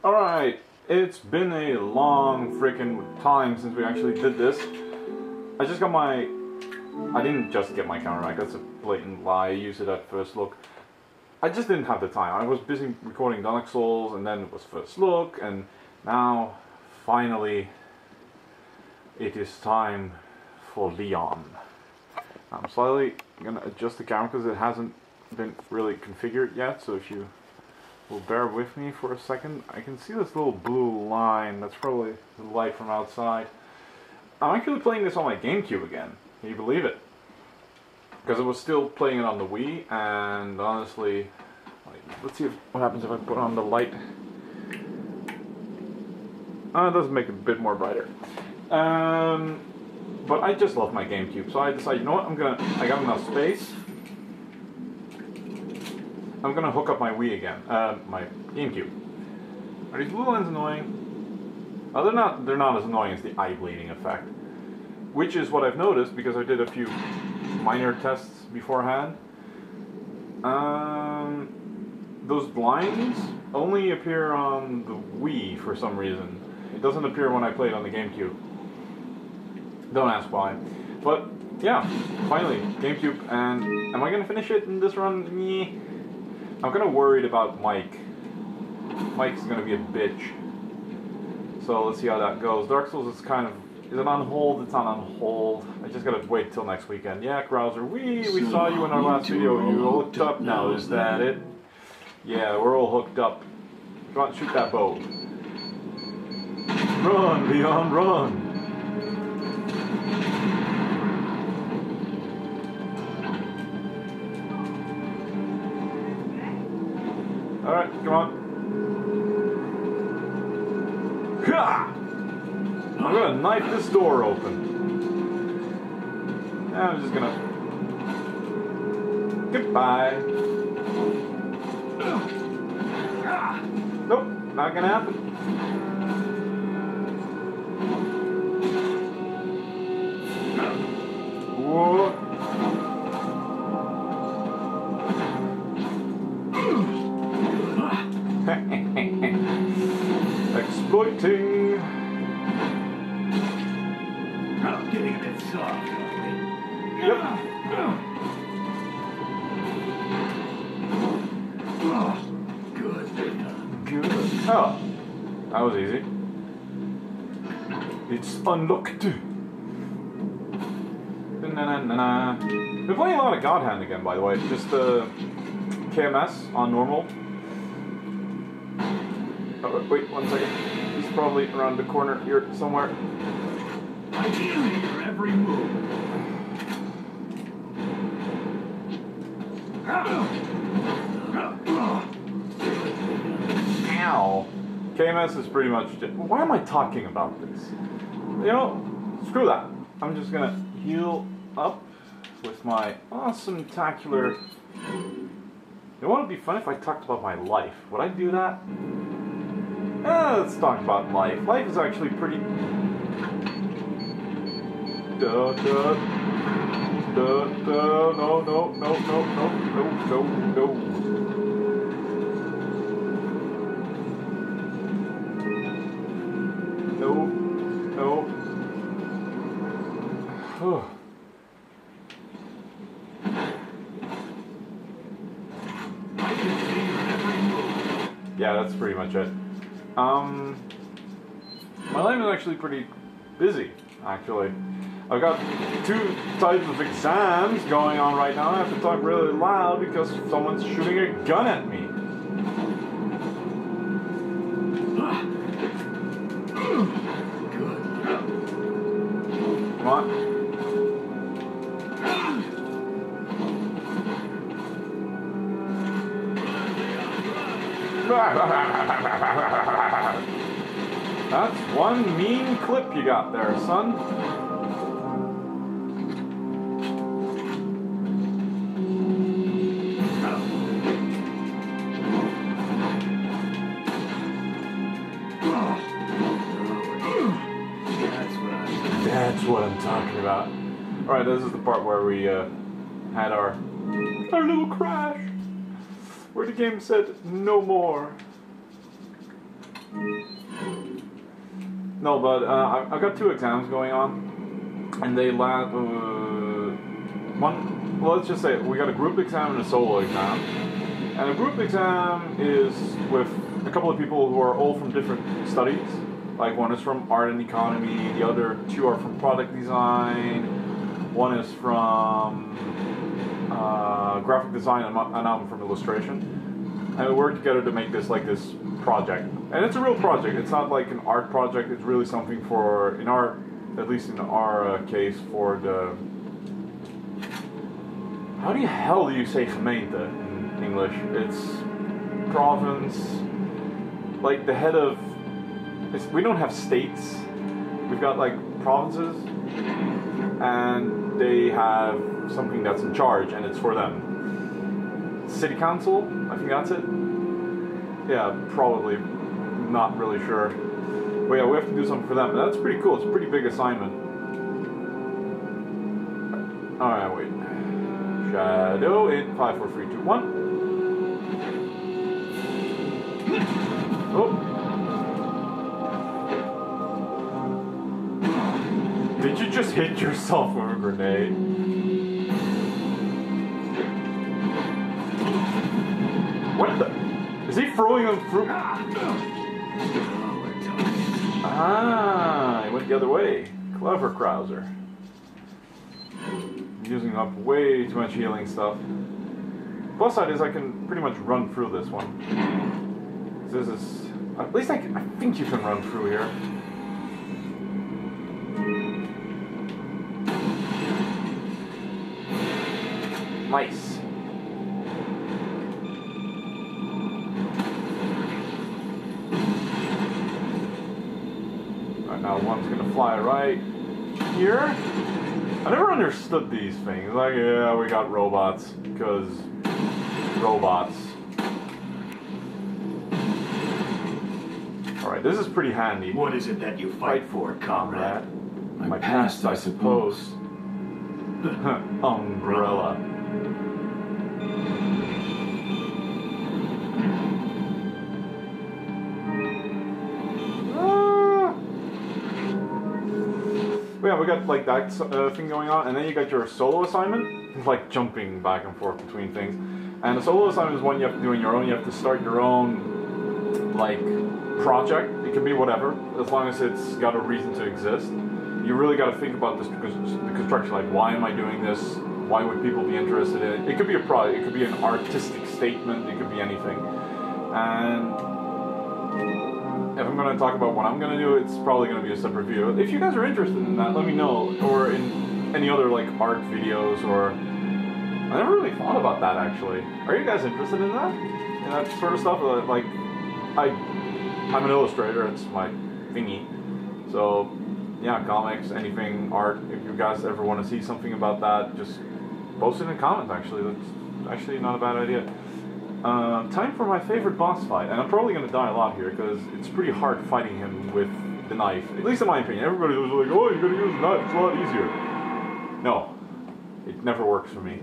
Alright, it's been a long freaking time since we actually did this. I just got my... I didn't just get my camera back, that's a blatant lie. I used it at first look. I just didn't have the time. I was busy recording Dark Souls, and then it was first look, and now, finally, it is time for Leon. I'm slightly gonna adjust the camera because it hasn't been really configured yet, so if you will bear with me for a second. I can see this little blue line. That's probably the light from outside. I'm actually playing this on my GameCube again. Can you believe it? Because I was still playing it on the Wii, and honestly, let's see what happens if I put on the light. It does make it a bit more brighter. But I just love my GameCube, so I decided, you know what, I got enough space. I'm gonna hook up my Wii again, my GameCube. Are these blue lines annoying? Oh, they're not as annoying as the eye bleeding effect. Which is what I've noticed because I did a few minor tests beforehand. Those lines only appear on the Wii for some reason. It doesn't appear when I play it on the GameCube. Don't ask why. But, yeah, finally, GameCube, and am I gonna finish it in this run? Meh. I'm kind of worried about Mike. Mike's gonna be a bitch. So let's see how that goes. Dark Souls is kind of... Is it on hold? It's not on hold. I just gotta wait till next weekend. Yeah, Krauser, we saw you in our last video. You hooked up now, is that it? Yeah, we're all hooked up. Go on, shoot that bow. Run, Leon, run! Alright, come on. Ha! I'm gonna knife this door open. I'm just gonna... Goodbye. Nope, not gonna happen. Whoa. Exploiting. I'm getting a bit soft. Yep. Good. Good. Oh, that was easy. It's unlocked. Na-na-na-na. Been playing a lot of God Hand again, by the way. Just KMS on normal. Oh, wait, 1 second. He's probably around the corner here somewhere. I can hear every move. Ow. KMS is pretty much... Why am I talking about this? You know, screw that. I'm just gonna heal up with my awesome-tacular... You know what would be fun if I talked about my life? Would I do that? Let's talk about life. Life is actually pretty... No, Yeah, that's pretty much it. My life is actually pretty busy, actually. I've got 2 types of exams going on right now. I have to talk really loud because someone's shooting a gun at me. Good. Come on. That's one mean clip you got there, son. That's what I'm talking about. Alright, this is the part where we had our little crash. Where the game said no more. No, but I've got 2 exams going on, and they last one. Well, let's just say we got a group exam and a solo exam. And a group exam is with a couple of people who are all from different studies. Like one is from art and economy, the other 2 are from product design, one is from graphic design, and I'm from illustration. And we work together to make this project. And it's a real project. It's not like an art project. It's really something for, at least in our case, for the... How the hell do you say gemeente in English? It's province, like the head of... we don't have states. We've got like provinces, and they have something that's in charge, and it's for them. City council, I think that's it. Yeah, probably. Not really sure. But yeah, we have to do something for them. That's pretty cool. It's a pretty big assignment. Alright, wait. Shadow in 5, 4, 3, 2, 1. Oh. Did you just hit yourself with a grenade? What the? Is he throwing them through? Ah, he went the other way. Clever Krauser. Using up way too much healing stuff. Plus side is I can pretty much run through this one. This is... At least I think you can run through here. Nice. Alright, now one's gonna fly right here. I never understood these things. Like, yeah, we got robots, because robots. Alright, this is pretty handy. What is it that you fight for, comrade? My past, I suppose. Umbrella. Yeah, we got like that thing going on, and then you got your solo assignment, like jumping back and forth between things. And the solo assignment is one you have to do on your own. You have to start your own like project. It can be whatever, as long as it's got a reason to exist. You really got to think about this because the construction. Like, why am I doing this? Why would people be interested in it? It could be a project. It could be an artistic statement. It could be anything. And if I'm going to talk about what I'm going to do, it's probably going to be a separate video. If you guys are interested in that, let me know. Or in any other like art videos, or... I never really thought about that, actually. Are you guys interested in that? In that sort of stuff? Like, I'm an illustrator, it's my thingy. So, yeah, comics, anything, art. If you guys ever want to see something about that, just post it in the comments, actually. That's actually not a bad idea. Time for my favorite boss fight, and I'm probably going to die a lot here because it's pretty hard fighting him with the knife, at least in my opinion. Everybody was like, oh, you're going to use the knife, it's a lot easier. No, it never works for me.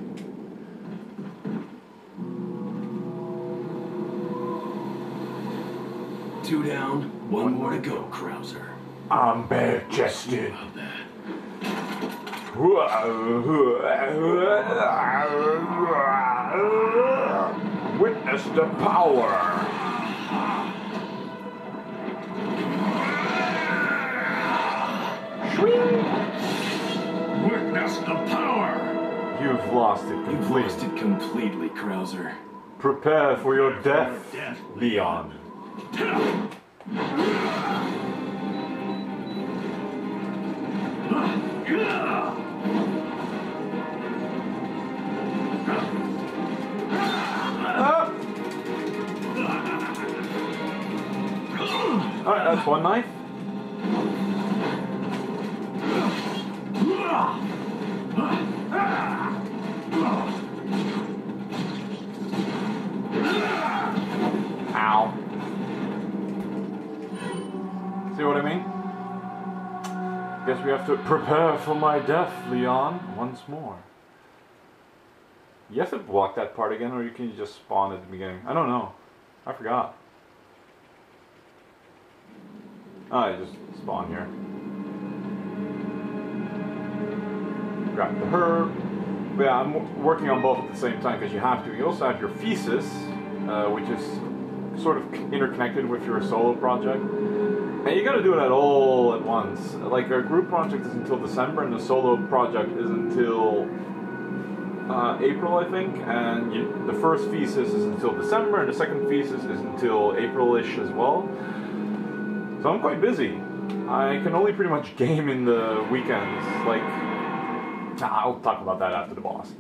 Two down, one more to go, Krauser. I'm bare-chested. Witness the power. Witness the power. You've lost it completely. You've lost it completely, Krauser. Prepare for your death, Leon. Alright, that's one knife. Ow. See what I mean? Guess we have to prepare for my death, Leon, once more. You have to block that part again, or you can just spawn at the beginning? I don't know. I forgot. I just spawn here. Grab the herb. But yeah, I'm working on both at the same time because you have to. You also have your thesis, which is sort of interconnected with your solo project. And you gotta do that all at once. Like, our group project is until December, and the solo project is until April, I think. And the first thesis is until December, and the second thesis is until April-ish as well. So I'm quite busy. I can only pretty much game in the weekends. Like, I'll talk about that after the boss.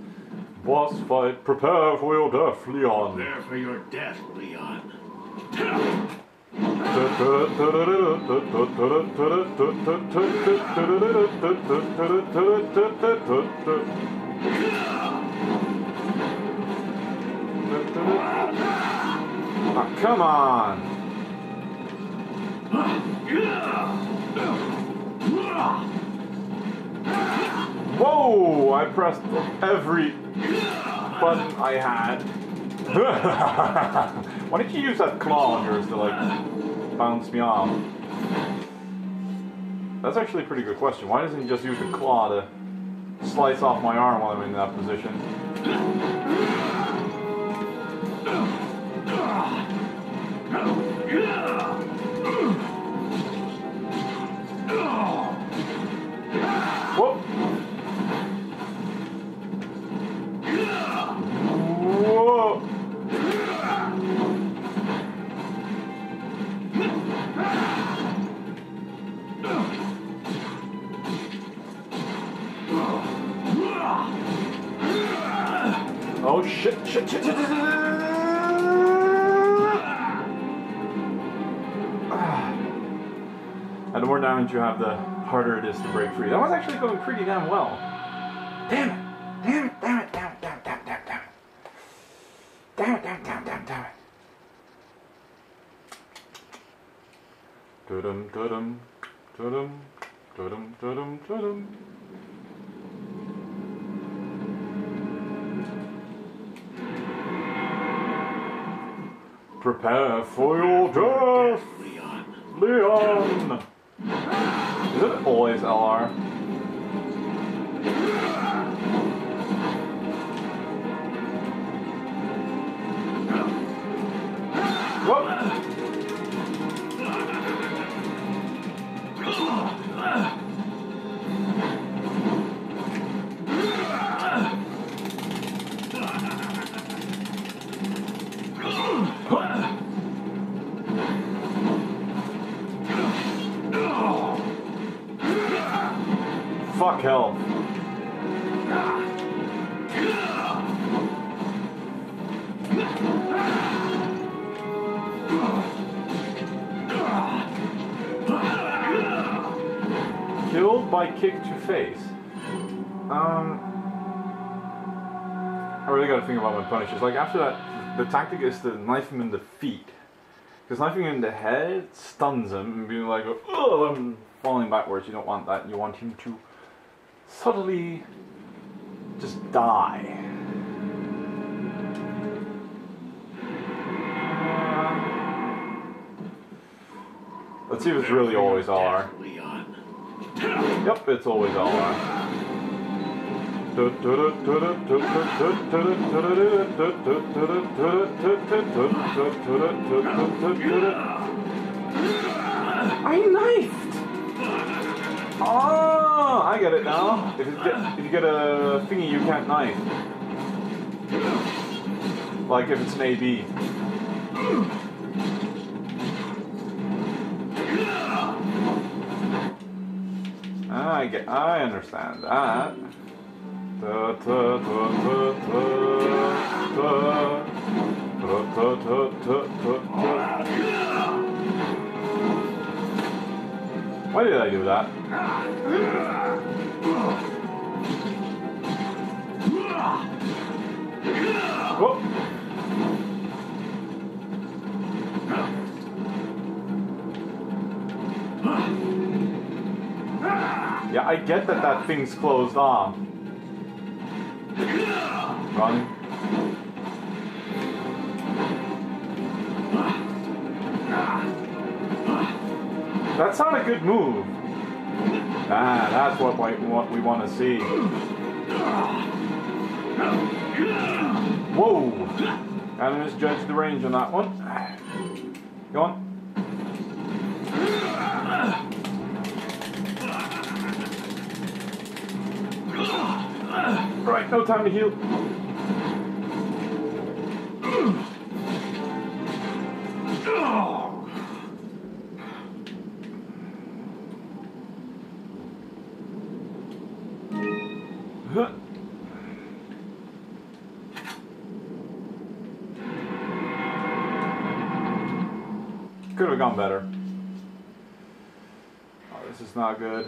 Boss fight, prepare for your death, Leon. Prepare for your death, Leon. Oh, come on! Whoa! I pressed every button I had. Why didn't you use that claw on yours to, like, bounce me off? That's actually a pretty good question. Why doesn't he just use the claw to slice off my arm while I'm in that position? Whoop! Whoa! Oh shit, shit, shit, shit, shit, shit. And the more damage you have, the harder it is to break free. That was actually going pretty damn well. Damn it! Damn it! Damn it! Damn it! Damn it! Damn it! Damn it! Damn it! Damn it! Damn it! Damn it! Damn it! Damn it! Dum dum dum dum dum dum. Prepare for your death, Leon. Is it always LR? Whoop. Fuck health. Killed by kick to face. I really gotta think about my punishes. Like, after that, the tactic is to knife him in the feet. Because knifing him in the head stuns him and being like, oh, I'm falling backwards. You don't want that. You want him to subtly just die. Let's see if it's really always LR. Yep, it's always LR. I knifed! Oh, I get it now. If you get a thingy you can't knife. Like if it's an AB. I understand that. Why did I do that? Whoop. Yeah, I get that thing's closed off. Run. That's not a good move. Ah, that's what we want to see. Whoa! Gotta misjudge the range on that one. Go on. Right, no time to heal. Could have gone better. Oh, this is not good.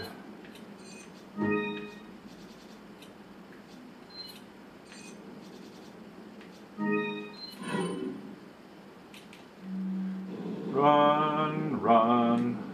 Run, run.